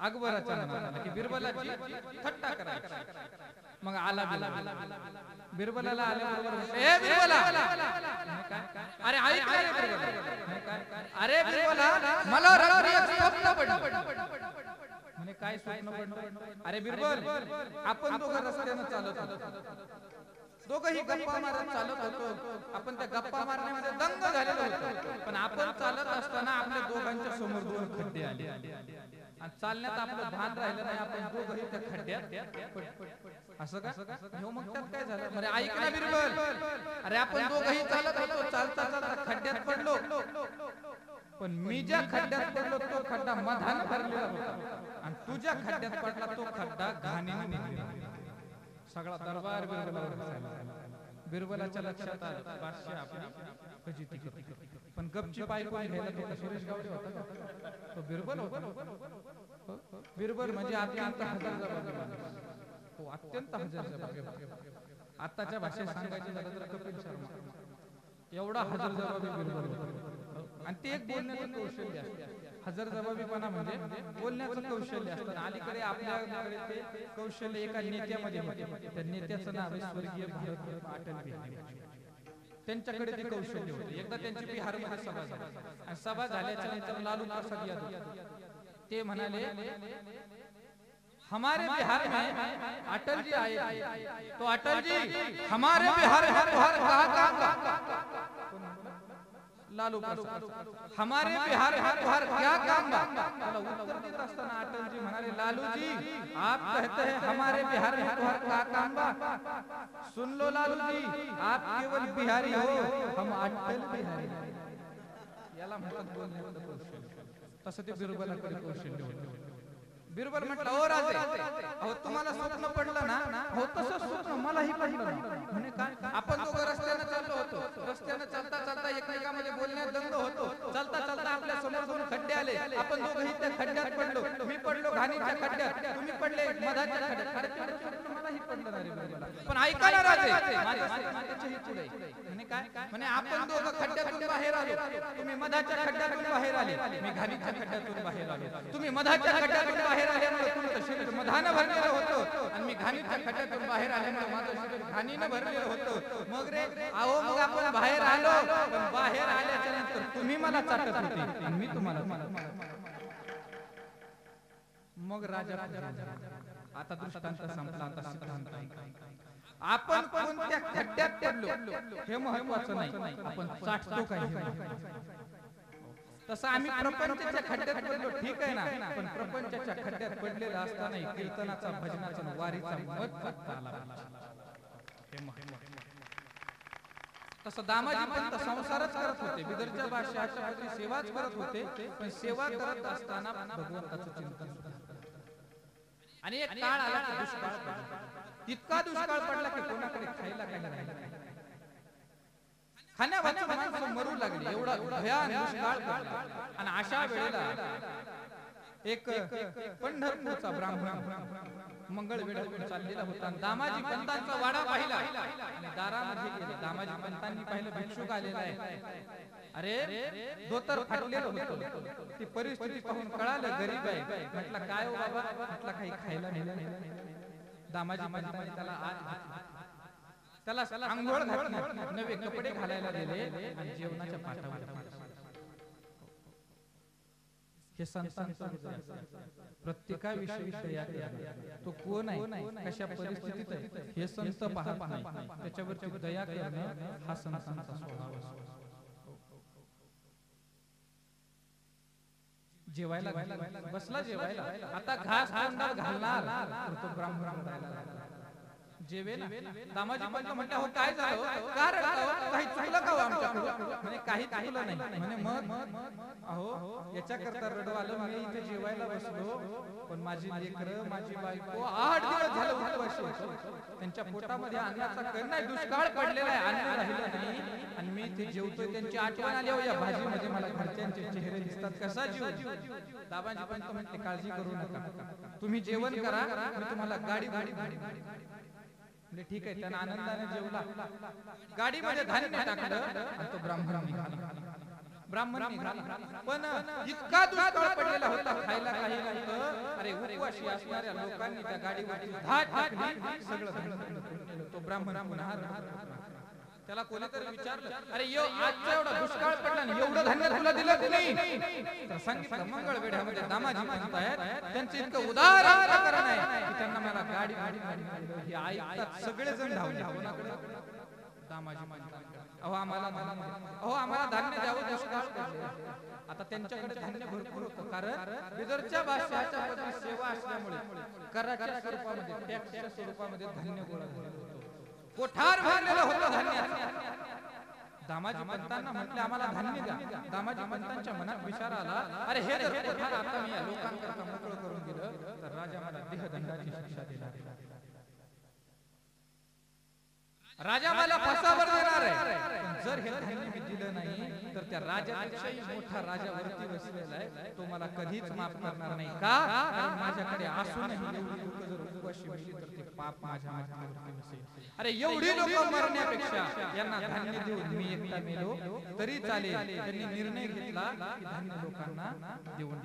A: अकबराच्या मनात आलं की बिरबलाची थट्टा करायची. मग आला बिरबलाला आल्याबरोबर ए बिरबला, अरे ऐक रे बिरबला, अरे बिरबला मला रात्री एक स्वप्न पडलं. म्हणे काय स्वप्न पडलं, अरे बिरबल आपण दोघं रस्त्यानं चालत होतो, दोघंही गप्पा मारत चालत होतो. आपण त्या गप्पा मारण्यामध्ये दंग झालेलो होतो, पण आपण चालत असताना आपल्या दोघांच्या समोर 2 खड्डे आले आणि चालण्यात आपलं भान राहिलं नाही. आपण दोघंही त्या खड्ड्यात असं का हो, मग त्यात काय झालं, म्हणजे ऐक ना बिरबल, अरे आपण दोघंही चालत होतो, चालता चालता खड्ड्यात पडलो, पण मी ज्या खड्ड्यात पडलो तो खड्डा मधानं भरलेला होता आणि तुझ्या खड्ड्यात पडला तो खड्डा घाणीने निघाला. सगळा दरबार बिरबलाच्या लक्षात आलं बादशाह आपली फजिती करतो. पण गपची पाय घ्यायला तो सुरेश गावडे होता, तो बिरबल होता. बिरबल म्हणजे अत्यंत हजरजबाबी माणूस, तो अत्यंत हजरजबाबी. आताच्या भाषेत सांगायचं झालं तर कपिल शर्मा एवढा हजरजबाबी बिरबल होता. आणि ते एक बोलण्याचं कौशल्य असतं. हजरजबाबीपणा म्हणजे बोलण्याचं कौशल्य असतं. अलीकडे आपल्याकडे ते कौशल्य एका नेत्यामध्ये होते. त्या नेत्याचं नाव आहे स्वर्गीय भारत अटल बिहारी. त्यांच्याकडे ते कौशल्य होते. एकदा त्यांची बिहारमध्ये सभा झाली आणि सभा झाल्याच्या नंतर लालू प्रसाद यादव ते म्हणाले, हमारे बिहार में अटल जी आए, तो अटल जी हमारे बिहार में कहा काम, लालू प्रसाद हमारे बिहार में तुम्हारा क्या काम बा. त्याला उत्तर देत असताना अटल जी म्हणाले, लालू जी आप कहते हैं हमारे बिहार में तुम्हारा क्या काम बा, सुन लो लालू जी आप केवल बिहारी हो, हम अटल बिहारी. याला म्हणतात बोलण्याचं कौशल्य. तसं ते बिरबलाकडे कौशल्य होतं. बिरबल म्हटलं, ओ राजे, अहो तुम्हाला स्वप्न पडलं ना, हो तसं स्वप्न मलाही पडलं. म्हणे काय, आपण दोघं रस्त्याने चाललो होतो, रस्त्याने चालता चालता एकमेकांमध्ये बोलण्यात दंग होतो, चालता चालता आपल्या समोर 2 खड्डे आले, आपण दोघंही त्या खड्ड्यात पडलो. मी पडलो घाणीच्या खड्ड्यात, तुम्ही पडले मधाच्या खड्ड्यात. मलाही पडलं ना रे बिरबला, पण ऐका ना राजे, माझ्याही पुढे म्हणे काय, म्हणे आपण दोघं खड्ड्यातून बाहेर आलो, तुम्ही मधाच्या खड्ड्यातून बाहेर आले, मी घाणीच्या खड्ड्यातून बाहेर आलो. तुम्ही मधाच्या खड्ड्यातून बाहेर आल्यामुळे तुमचं शरीर मधानं भरलेलं होतं आणि मी घाणीच्या खड्ड्यातून बाहेर आल्यामुळे माझं शरीर घाणीनं भरलेलं होतं. मग रे अहो, मग आपण बाहेर आलो, पण बाहेर आल्याच्या नंतर तुम्ही मला चाटत होते आणि मी तुम्हाला. मग राजा आता दृष्टांत संपला, आता सिद्धांत. आपण कोणत्या खड्ड्यात पडलो हे महत्वाचं नाही, आपण चाटतो काय हे महत्वाचं. तसं आम्ही प्रपंचाच्या खड्ड्यात पडलो ठीक आहे ना, पण प्रपंचाच्या खड्ड्यात पडलेला असताना कीर्तनाचा भजनाचा वारीचा मत जपता आला हे महत्वाचं. तसं दामाजी पंत संसारच करत होते, बिदरच्या बादशहाच्या पदरी सेवाच करत होते, पण सेवा करत असताना भगवंताचं चिंतन सुद्धा. आणि एक काळ आला की दुष्काळ पडला. इतका दुष्काळ पडला की कोणाकडे खायला काही राहिलं नाही, खाण्यावाचून माणसं मरू लागली, एवढा भयान दुष्काळ पडला. आणि अशा वेळेला एक पंढरपूरचा ब्राह्मण मंगळ वेळेला चाललेला होता आणि दामाजी पंतांचा वाडा पाहिला आणि दारामध्ये गेले. दामाजी पंतांनी पाहिलं भिक्षुक आलेला आहे. अरे धोतर फाटलेलं होतं. ती परिस्थिती पाहून कळालं गरीब आहे. म्हटलं काय हो बाबा, म्हटलं काही खायला नाही. दामाजी पंतांनी त्याला अंघोळ घातली, नवे कपडे घालायला दिले आणि जेवणाच्या पाठावर हे संतांचं प्रत्येकाविषयी तो कोण आहे, कशा परिस्थितीत आहे हे संत पाहत नाही, त्याच्यावरची दया करणं हा संतांचा स्वभाव असतो. जेवायला बसला, जेवायला आता घास घालणार तर तो ब्राह्मण जेवे ना. दामाजी पंत म्हटलं हो काय झालं, का रडता, काही चुकलं का आमच्याकडून? म्हणे काही चुकलं नाही. म्हणे मग अहो याच्याकरता रडू आलं, मी इथे जेवायला बसलो पण माझी लेकरं माझी बायको 8 दिवस झालं उपवाशी, त्यांच्या पोटामध्ये अन्नाचा कण नाही, दुष्काळ पडलेला आहे, अन्न राहिलं नाही आणि मी इथे जेवतोय. त्यांची आठवण आली हो या भाजीमध्ये मला घरच्यांचे चेहरे दिसतात, कसा जीव. दामाजी पंत म्हटले काळजी करू नका, तुम्ही जेवण करा, मी तुम्हाला गाडी म्हणजे ठीक आहे. त्यानं आनंदाने जेवला, गाडीमध्ये धान्य टाकलं आणि तो ब्राह्मण निघाला. पण इतका दुष्काळ पडलेला होता, खायला काही नव्हतं. अरे उपवाशी असणाऱ्या लोकांनी त्या गाडीवरची धाड टाकली, सगळं तो ब्राह्मण पुन्हा. त्याला कोणीतरी विचारलं, अरे आजचा एवढा दुष्काळ पडला आणि एवढं धान्य तुला दिलं कोणी? तर सांगितलं मंगळवेढ्यामध्ये दामाजी पंत आहेत, त्यांचं इतकं उदार अंतःकरण आहे की त्यांना मला गाडी हे ऐकतात सगळेजण धावले. दामाजी अहो आम्हाला धान्य द्यावं, दुष्काळ पडले. आता त्यांच्याकडे धान्य भरपूर होतं, कारण बिदरच्या बादशहाच्या पदरी सेवा असल्यामुळे कराच्या स्वरूपामध्ये, टॅक्सच्या स्वरूपामध्ये धान्य गोळा झालं होतं, कोठार भरलेलं होतं धान्य. दामाजी पंतांना म्हटले आम्हाला धान्य द्या. दामाजी पंतांच्या मनात विचार आला, अरे हे जर कोठार आता मी या लोकांकरता मोकळं करून दिलं तर राजा मला देहदंडाची शिक्षा देणार, राजा मला फासावर देणार आहे. पण जर हे धान्य मी दिलं नाही तर त्या राजापेक्षाही मोठा राजा वरती बसलेला आहे, तो मला कधीच माफ करणार नाही. का? कारण माझ्याकडे असूनही एवढी लोक जर उपवाशी बसली तर ते पाप माझ्या माथ्यावरती बसेल. अरे एवढी लोक मरण्यापेक्षा यांना धान्य देऊन मी एकटा मेलो तरी चालेल. त्यांनी निर्णय घेतला की धान्य लोकांना देऊन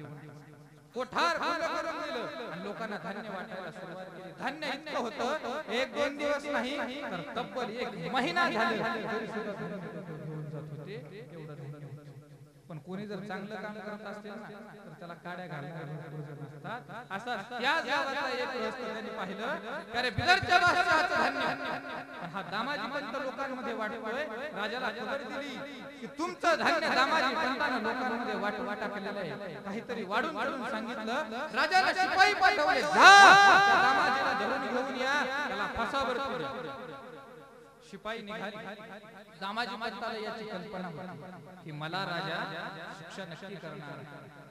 A: कोठार करून दिलं आणि लोकांना धान्य वाटायला सुरुवात केली. धान्य इतकं होतं, 1-2 दिवस नाही तर तब्बल 1 महिना झाले तरी सुद्धा घेऊन जात होते, एवढं धान्य होतं. पण कोणी जर चांगलं काम करत असेल ना तर त्याला काड्या घालणारे असतात. असा त्याच गावाचा एक गृहस्थाने पाहिलं, अरे बिदरच्या बादशहाचं धान्य हा दामाजी पंत लोकांमध्ये वाटतोय. राजाला खबर दिली की तुमचं धान्य दामाजी पंतांना लोकांमध्ये वाटा केलेलं आहे. काहीतरी वाढून सांगितलं. राजाला शिपाई पाठवले, दामाजीला धरून घेऊन या, त्याला फासावर ठेवा. शिपाई निघाली. दामाजी पंताला याची कल्पना होती की मला राजा शिक्षा नक्की करणार.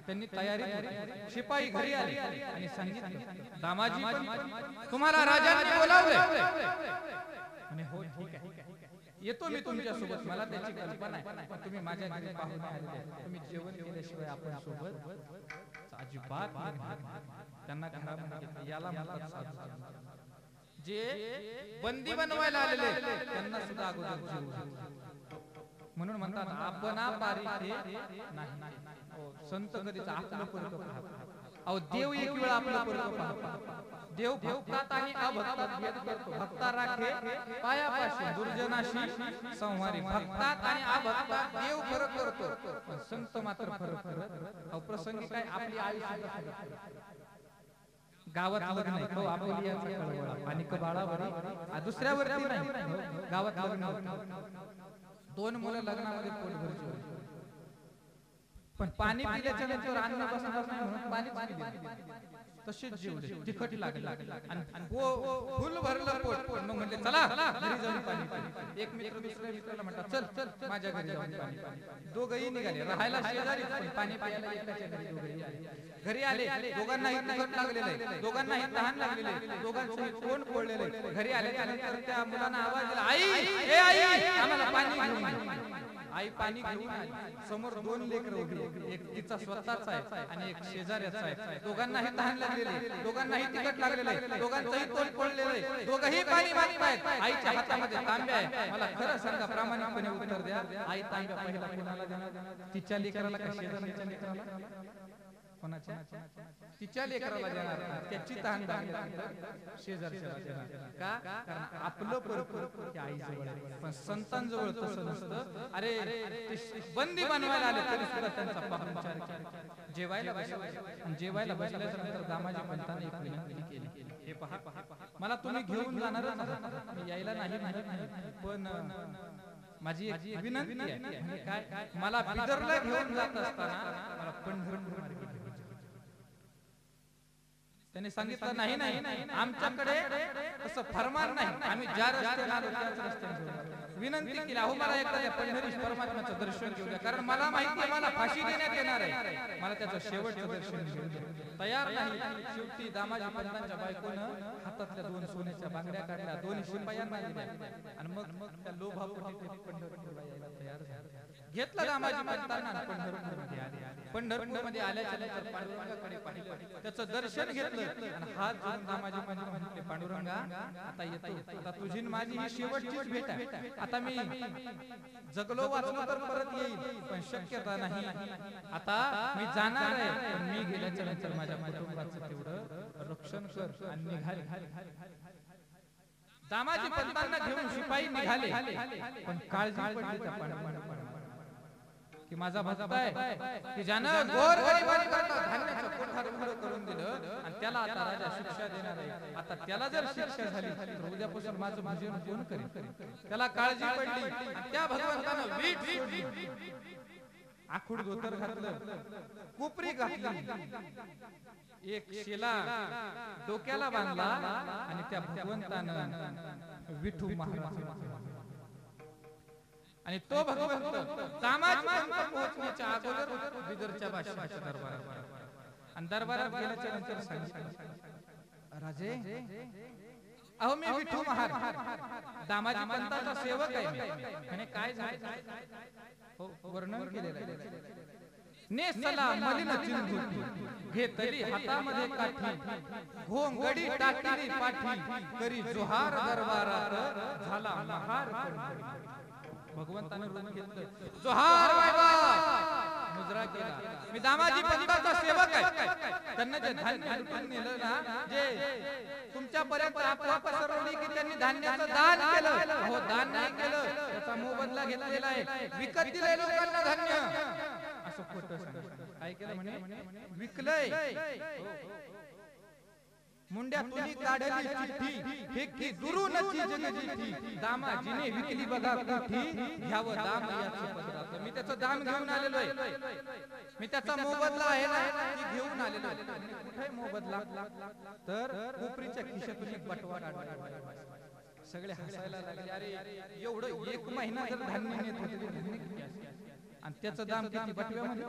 A: त्यांनी तयारी केली. शिपाई घरी आले आणि सांगितलं, दामाजी तुम्हाला राजाने बोलावले. आणि हो ठीक आहे, येतो मी तुमच्या सोबत, मला त्याची कल्पना आहे. पण तुम्ही माझ्या घरी पाहुणे आले, तुम्ही जेवण केल्याशिवाय आपण सोबत अजिबात त्यांना घरामध्ये याला म्हणतात. जे बंदी बनवायला आलेले त्यांना सुद्धा अगोदर जेवू. म्हणून म्हणतात आपण पारिथे नाही, संत कधीच आपलं परक पाहतात. अहो देव एक वेळा आपलं परक पाहतात. देव भक्तात आणि अभक्तात भेद करतो. भक्ता राखे पायापाशी, दुर्जनाशी संहारी. भक्तात आणि अभक्तात देव फरक करतो, पण संत मात्र फरक करत. अहो प्रसंगी काय आपली आयुष्य गावात लग्न आहे तो आपोलियाचा कळवळा आणि कबाळावर दुसऱ्यावरती नाही गावात लग्न दोन मुलं लग्नामध्ये पोटभर जेवली पण पाणी पिल्याच्या नंतर अन्न बसणार नाही म्हणून पाणीच पिले तसेच जेवले तिखट लागले आणि फुल भरलं पोट मग म्हणले चला घरी जाऊन पाणी पिऊ एक मित्र दुसऱ्या मित्राला म्हणतात चल चल माझ्या घरी जाऊन पाणी पिऊ दोघंही निघाले राहायला शेजारी पण पाणी प्यायला एकाच्या घरी दोघंही आले घरी आले दोघांनाही तिखट लागलेले दोघांनाही तहान लागलेले दोघांचे तोंड फोडलेले घरी आल्यानंतर त्या मुलांना आवाज दिला आई ए आई आम्हाला पाणी घेऊन ये आई पाणी घेऊन आली समोर दोन लेकरं उभी एक तिचा स्वतःचा आहे आणि एक शेजाऱ्याचा आहे दोघांनाही तहान लागलेले दोघांनाही तिखट लागलेले दोघांचंही तोंड फोडलेलं आहे दोघंही पाणी मागतायत आईच्या हातामध्ये तांब्या आहे मला खरं सांगा प्रामाणिकपणे उत्तर द्या आई तांब्या पहिला कोणाला देणार तिच्या लेकराला का शेजाऱ्याच्या लेकराला कोणाच्या तिच्या लेकराला देणार त्याची तहान लागली शेजारच्याला देणार का कारण आपलं परपर आईजवळ आहे पण संतांजवळ तसं नसतं अरे बंदी बनवायला आले तरी सुद्धा त्यांचा पाहुणचार केला जेवायला बसले जेवायला बसल्याच्या नंतर दामाजी पंतांनी एक विनंती केली हे पहा मला तुम्ही घेऊन जाणारच आहात मी यायला नाही म्हणत नाही पण माझी एक विनंती आहे काय मला बिदरला घेऊन जात असताना मला पंढरपूर त्यांनी सांगितलं नाही नाही आमच्याकडे असं फरमान नाही आम्ही ज्या रस्त्याने आलो त्याच रस्त्याने विनंती केली अहो मला एकदा त्या पंढरीश परमात्म्याचं दर्शन घेऊ द्या कारण मला माहिती आहे मला फाशी देण्यात येणार आहे मला त्याचं शेवटचं दर्शन घेऊ द्या तयार नाही शेवटी दामाजी पंतांच्या बायकोनं हातातल्या दोन सोन्याच्या बांगड्या काढल्या दोन शिपायांना दिल्या आणि मग त्या लोभापोटी पंढरपूरला यायला तयार झाले घेतलं दामाजी पंतांना पंढरपूरमध्ये आले पंढरपूरमध्ये आल्याच्या नंतर पांडुरंगाकडे पाहिलं त्याचं दर्शन घेतलं आणि हात जोडून दामाजी पंत म्हटले पांडुरंगा आता येतो आता तुझी माझी ही शेवटचीच भेट आहे आता मी जगलो वाचलो तर परत येईल पण शक्यता नाही आता मी जाणार आहे पण मी गेल्याच्या नंतर माझ्या कुटुंबाचं तेवढं रक्षण कर आणि निघाले दामाजी पंतांना घेऊन शिपाई निघाले पण काळजी पडली त्या पांडुरंगाला की माझा भक्त आहे की ज्यानं गोरगरिबांकरता धान्याचं कोठार उघडं करून दिलं आणि त्याला आता राजा शिक्षा देणार आहे आता त्याला जर शिक्षा झाली तर उद्यापासून माझं भजन कोण करेल त्याला काळजी पडली आणि त्या भगवंतानं वीट सोडली आखूड धोतर घातलं कोपरी घातली एक शेला डोक्याला बांधला आणि त्या भगवंतानं विठू महाराज आणि तो भगवंत दामाजी पंत पोहोचण्याच्या अगोदर बिदरच्या बादशाहाच्या दरबारात आणि दरबारात गेल्याच्या नंतर सांगितलं राजे अहो मी विठू महाराज दामाजी पंताचा सेवक आहे आणि काय झालं वर्णन केलेलं आहे नेसला मलिन चिंधुती घेतली हातामध्ये काठी घोंगडी टाकली पाठी करी जोहार दरबारात झाला महार भगवंताने ऋण घेतलं जोहार बाबा मुजरा केला मी दामाजी पंताचा सेवक आहे त्यांना जे धान्य लुटून नेलं ना जे तुमच्या पर्यंत अफवा पसरवली की त्यांनी धान्याचं दान केलं हो दान नाही केलं त्याचा मोबदला घेतलेला आहे विकत दिलंय लोकांना धान्य असं खोटं काय केलं म्हणे विकलंय मुंड्या तुनी काढली चिठ्ठी फेकी दुरूनची जगजीठी दामाजीने विकली बघा कोठी घ्यावं दाम याची पदरात मी त्याचं दाम घेऊन आलेलो आहे मी त्याचा मोबदला आहे ना की घेऊन आलेलो आहे कुठे मोबदला तर कोपरीच्या खिशातून एक बटवा काढला सगळे हसायला लागले अरे एवढं एक महिना जर धान्य नेत होते आणि त्याचं दाम किती बटव्यामध्ये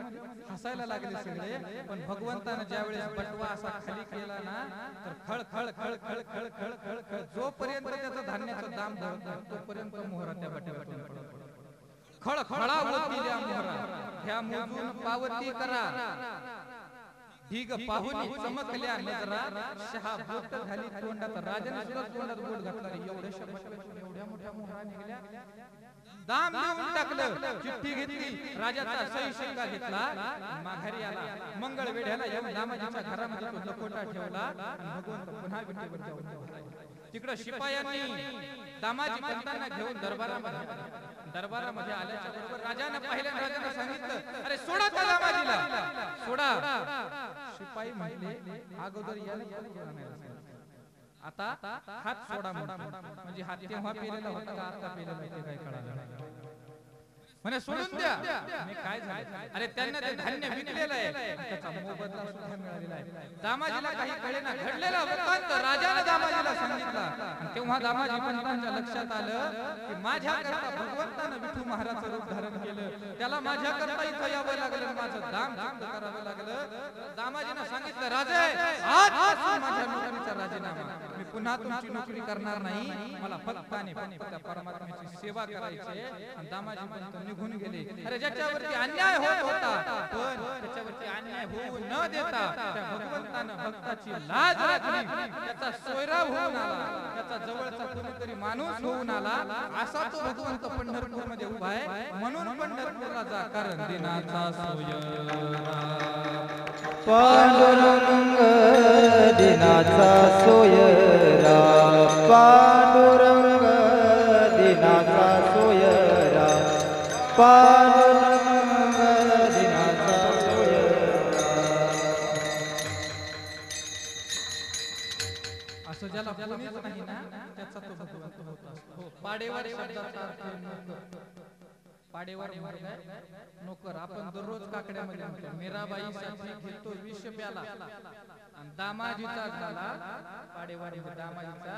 A: हसायला लागले सगळे पण भगवंतानं ज्यावेळेस बटवा असा खाली केला ना तर खळ खळ खळ खळ खळ खळ खळ खळ जोपर्यंत त्याचं धान्याचं दाम धरत तोपर्यंत मोहरा त्या बटव्यातून पडत खळ खळा होती त्या मोहरा ह्या मोजून पावती करा ढीग पाहुणी चमकल्या नजरा शहा बोट झाली तोंडात राजाने सुद्धा तोंडात बोट घातला एवढ्या एवढ्या मोठ्या मोहरा निघाल्या दाम देऊन टाकलं चिठ्ठी घेतली राजाचा सही शिक्का घेतला माघारी आला मंगळ वेढ्याला येऊन दामाजीच्या घरामध्ये तो लकोटा ठेवला आणि भगवंत पुन्हा विटेवर जाऊन तिकडे शिपायांनी दामाजी पंतांना घेऊन दरबारामध्ये दरबारामध्ये आल्याच्या बरोबर राजाने पहिल्या राजाने सांगितलं अरे सोडा त्या दामाजीला सोडा. शिपाई म्हटले अगोदर याला आता हात सोडा म्हणजे हात तेव्हा पेलेला होता का आता पेलेला होता काय कळालं म्हणे सोडून द्या. मी काय झालं अरे त्यांना ते धान्य विकलेलं आहे त्याचा मोबदला सुद्धा मिळालेला आहे. दामाजीला काही कळेना घडलेला वृत्तांत राजाने दामाजीला सांगितला आणि तेव्हा दामाजी पंतांच्या लक्षात आलं की माझ्या करता भगवंताने विठू महाराजचं रूप धारण केलं त्याला माझ्या करता इथं यावं लागलं माझं दाम दाम करावं लागलं. दामाजीने सांगितलं राजे आजपासून माझ्या नोकरीचा राजीनामा मी पुन्हा तुमची नोकरी करणार नाही मला फक्त आणि फक्त परमात्म्याची सेवा करायची आणि दामाजी पंत निघून गेले. अरे ज्याच्यावरती अन्याय होत होता पण त्याच्यावरती अन्याय होऊ न देता त्या भगवंताने भक्ताची लाज राखली त्याचा सोयरा होऊन आला त्याचा जवळचा कोणीतरी माणूस होऊन आला असा तो भगवंत पंढरपूर मध्ये उभा आहे. म्हणून पंढरपूरला जा कारण दिनाचा सोयरा
B: पांडुरंग दिनाचा सोयरा पांडुरंग दिनाचा सोयरा पांडुरंग दिनाचा सोयरा.
A: असं ज्याला कोणीच नाही ना त्याचा तो भगवंत होत असतो. पाडेवार शब्दाचा अर्थ पाडेवार म्हणजे नोकर. आपण दररोज काकड्यामध्ये म्हणतो मीराबाईसाठी घेतो विष प्याला आणि दामाजीचा झाला पाडेवार दामाजीचा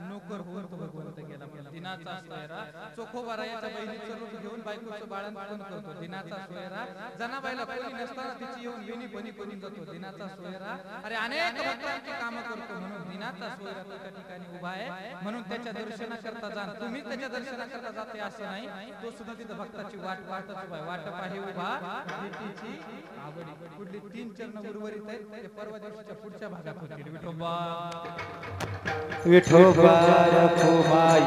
A: नोकर होऊन तो भगवंत गेला. दिनाचा सोयरा चोखोबारायाच्या बहिणीचं रूप घेऊन बायकोचं बाळंतपण करतो दिनाचा सोयरा. जनाबाईला कोणी नसताना तिची येऊन विनी बनी करून जातो दिनाचा सोयरा. अरे अनेक भक्तांची कामं करतो म्हणून दिनाचा सोयरा तो त्या ठिकाणी उभा आहे. म्हणून त्याच्या दर्शनाकरता जा तुम्ही त्याच्या दर्शनाकरता जाते असं नाही तो सुद्धा तिथं भक्ताची वाट वाटच उभा आहे. वाट पाही उभा भेटीची आवडी. पुढली 3 चरण उर्वरित आहेत ते परवा दिवशीच्या पुढच्या भागात होतील. विठोबा
B: विठोबा रखुमाई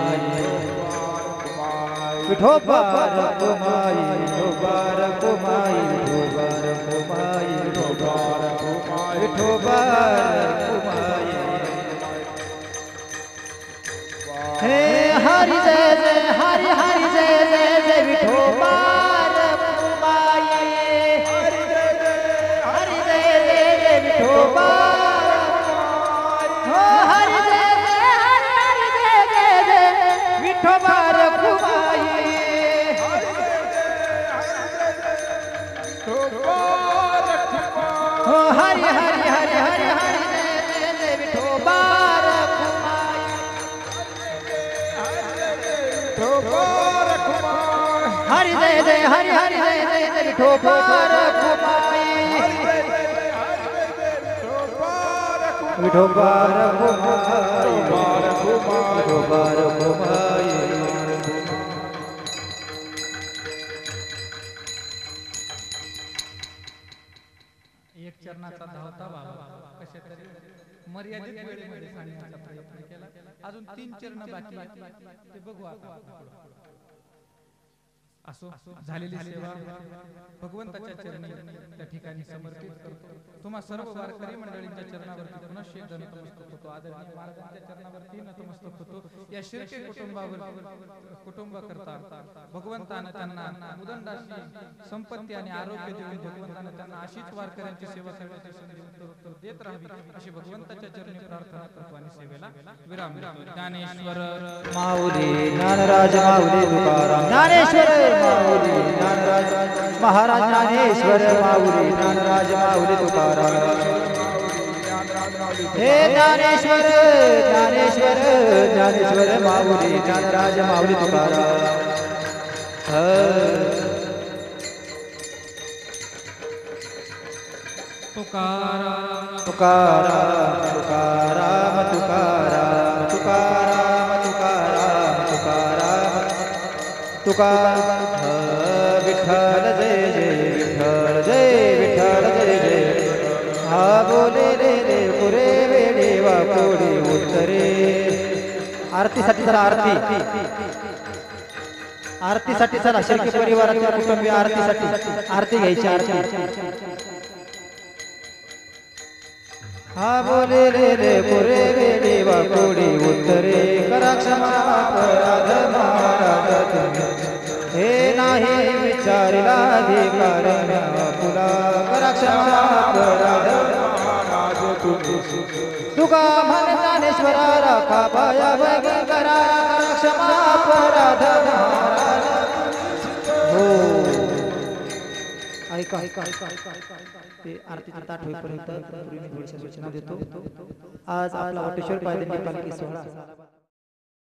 B: विठोबा रखुमाई विठोबा रखुमाई विठोबा रखुमाई विठोबा रखुमाई विठोबा रखुमाई. हे हरि जय जय हरि हरि जय जय जय विठोबा रखुमाई हरि जय जय हरि जय जय जय विठोबा हो हरि जय जय हरि हरि जय जय जय विठोबा रखुमाई हो हरि हरि हरि हरि हरि जय जय जय विठोबा रखुमाई हरि जय जय हरि हरि जय जय जय विठोबा रखुमाई विठोबा रखुमाई विठोबा रखुमाई.
A: एक चरणाचा धावता बाबा कशा तरी मर्यादित वेळेमध्ये सांगण्याचा प्रयत्न केला. अजून 3 चरण बाकी आहेत ते बघू आता. असो झालेली सेवा भगवंताच्या चरणी त्या ठिकाणी समर्पित करतो. तुम्हा सर्व वारकरी मंडळींच्या चरणावरती पुनश्च नतमस्तक होतो. आदरणीय महाराजांच्या चरणावरती नतमस्तक होतो. या शिर्के कुटुंब करता भगवंताने त्यांना उदंडाशी संपत्ती आणि आरोग्य देऊन भगवंताने त्यांना अशीच वारकऱ्यांची सेवा करण्याची संधी उत्तर देत राहावी अशी भगवंताच्या चरणी प्रार्थना करतो आणि सेवेला विराम देतो. ज्ञानेश्वर
B: माऊली ज्ञानराज माऊली तुकाराम ज्ञानेश्वर माऊली ज्ञानराज महाराज ज्ञानेश्वर माऊली ज्ञानराज माऊली तुकाराम. हे ज्ञानेश्वर ज्ञानेश्वर ज्ञानेश्वर माऊली ज्ञानराज माऊली तुकाराम.
A: तुकाराम
B: तुकाराम तुकाराम तुकाराम तुकाराम तुकाराम तुकाराम तुकाराम. विठ्ठल जय जय विठ्ठल जय विठ्ठल जय जय. हा बोले रे रे पुरे वेडे वाकोडी उत्तरे. आरतीसाठी चला आरती आरतीसाठी चला शिर्के परिवारातील कुटुंबीय आरतीसाठी आरती घ्यायची आरती. हा बोले रे रे पुरे वेडे वाकोडी उत्तरे. करा क्षमा अपराध महाराज तुम्ही हे विचारिला अधिकार पुला करा क्षमा अपराध तुका मन ज्ञानेश्वरा राखा पाया भगी करा क्षमा अपराध हो ऐका ते आरतीचा ताट होईपर्यंत पूर्वी मी थोडीशी सूचना देतो. आज आपला वटेश्वर पायदे पालखी सोहळा